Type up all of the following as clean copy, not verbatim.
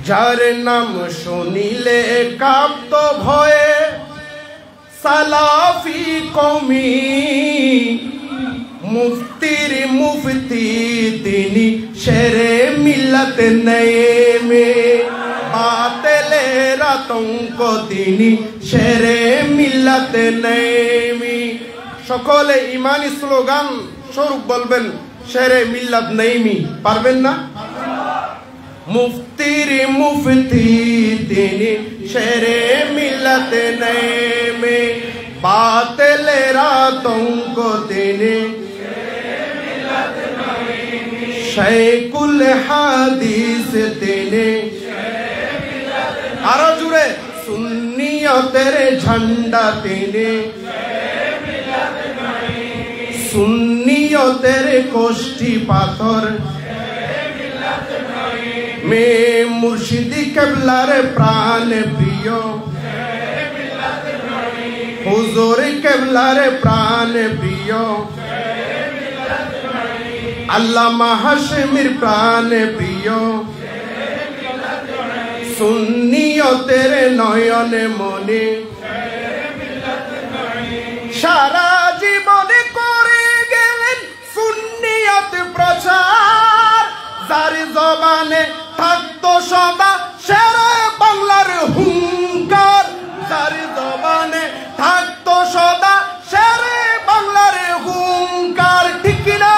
যার নাম শুনিলে কাঁপত ভয়ে সালাফি কওমি, মুফতির মুফতি তিনি শেরে মিল্লাত নেমে, বাতিলের আতঙ্ক তিনি শেরে মিল্লাত নেমে। সকলে ইমানি স্লোগান স্বরূপ বলবেন শেরে মিল্লাত নেমি। পারবেন না? মুফতির মুফতি তিনি শেরে মিল্লাত নেমে, বাতিলের আতঙ্ক তিনি শাইখুল হাদিস তিনি, আরো জুড়ে সুন্নিয়তের ঝান্ডা তিনি, সুন্নিয়তের কোষ্ঠী পাথর মে মুর্শিদি কেবলার প্রাণ প্রিয়, হুজুর কেবলার প্রাণ প্রিয়, আল্লামা হাশমির প্রাণ প্রিয়, সুন্নিয়তের নয়নে মনে সারা জীবনে করে গেলেন সুন্নিয়ত প্রচার, যার জবানে থাকতো সদা শেরে বাংলার হুঙ্কার, যার জবানে থাকতো সদা শেরে বাংলার হুঙ্কার। ঠিক না?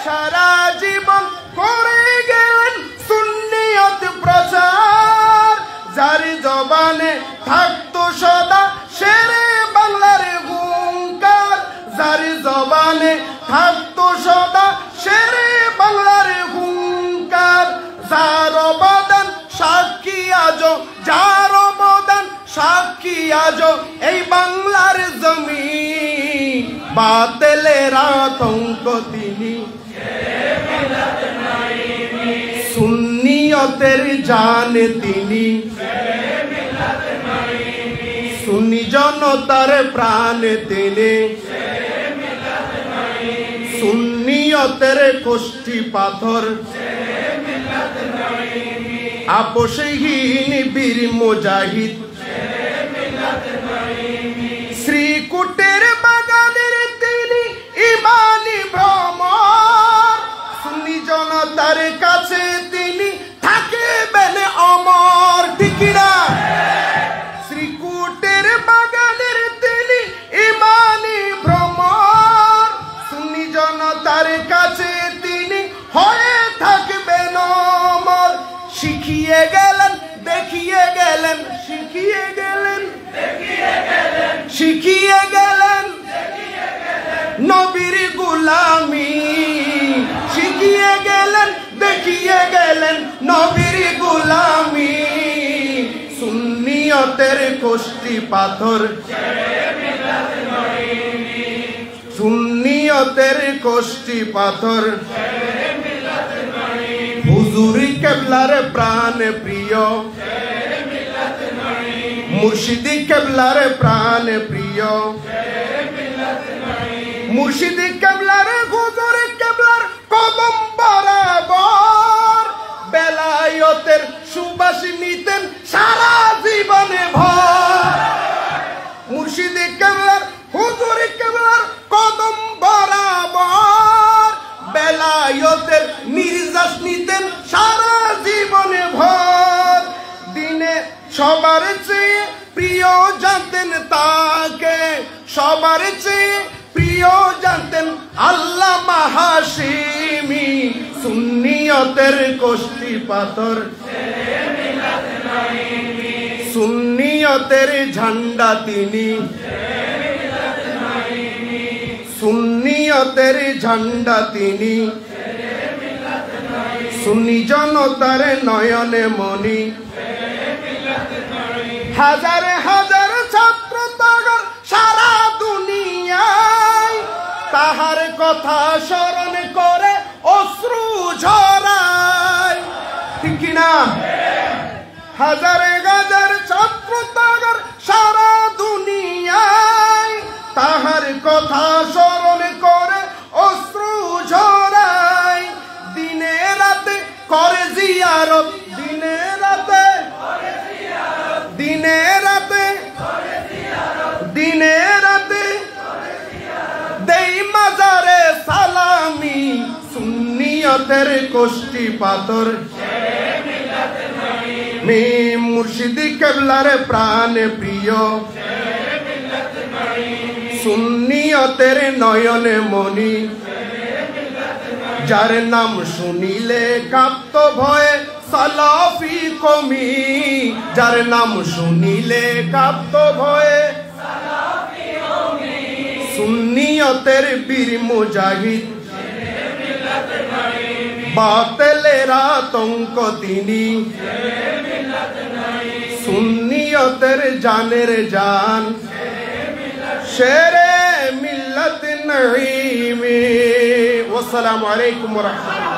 সারা জীবন করে গেলেন সুন্নিয়ত প্রচার, যার জবানে থাকতো সদা শেরে বাংলার হুঙ্কার, যার জবানে থাকতো সদা শেরে বাংলার হুঙ্কার। যার অবদান সাক্ষী আজো, যার অবদান সাক্ষী আজো এই বাংলার জমিন, বাতিলের আতঙ্ক তিনি সুন্নিয়তের জান তিনি, সুন্নি জনতার প্রাণ তিনি, সুন্নিয়তের কোষ্ঠী পাথর আপোষহীন বীর মুজাহিদ, শ্রীকুটের বাগানের তিনি ইমানি ভ্রমর, সুন্নি জনতার কাছে তিনি থাকবেন অমর। ঠিক না? শ্রীকুটের বাগানের তিনি ইমানি ভ্রমর, সুন্নি জনতার কাছে তিনি হয়ে থাকবেন অমর। শিখিয়ে গেলেন, দেখিয়ে গেলেন, শিখিয়ে গেলেন, শিখিয়ে গেলেন নবীর গোলামি, শিখিয়ে গেলেন, দেখিয়ে গেলেন নবীর গোলামি। সুন্নিয়তের কোষ্ঠী পাথর, সুন্নিয়তের কোষ্ঠী পাথর, হুজুর কেবলার প্রাণ প্রিয়, মুর্শিদি কেবলার প্রাণ প্রিয়, মুর্শিদি কেবলার হুজুর কেবলার কদম বরাবর, বেলায়েতের সুবাস নিতেন সারা জীবনে ভর। মুর্শিদি কেবলার হুজুর কেবলার কদম বরাবর, বেলায়েতের নির্যাস নিতেন সারা জীবনে ভর। দিনে সবার চেয়ে প্রিয় জানতেন তাকে, সবার চেয়ে প্রিয় জানতেন আল্লামা হাশিমি, সুন্নিয়তের কোষ্ঠী পাথর, সুন্নিয়তের ঝান্ডা তিনি, সুন্নিয়তের ঝান্ডা তিনি, সুন্নি জনতার নয়নে মনি। হাজার হাজার ছাত্র তাগর সারা দুনিয়ায় তাহার কথা স্মরণ করে অশ্রু ঝরায়। ঠিক না? হাজার হাজার ছাত্র তাগর সারা দুনিয়ায় তাহার কথা স্মরণ করে অশ্রু ঝরায়। দিনে রাতে করে জিয়ারত, দিনে মিল্লাতের কোষ্টি পাথর মিম মুর্শিদি কেবলার প্রাণ প্রিয় সুন্নিয়তের নয়নে মনি যার নাম শুনিলে কাঁপত ভয়ে সালাফি কমি যার নাম শুনিলে কাঁপত ভয়ে সুন্নিয়তের বীর মুজাহিদ বাতিলের আতঙ্ক তিনি সুন্নিয়তের জানের জান শেরে মিল্লাত নঈমি। ওয়াসসালামু আলাইকুম ওয়া রাহমাতুল্লাহ।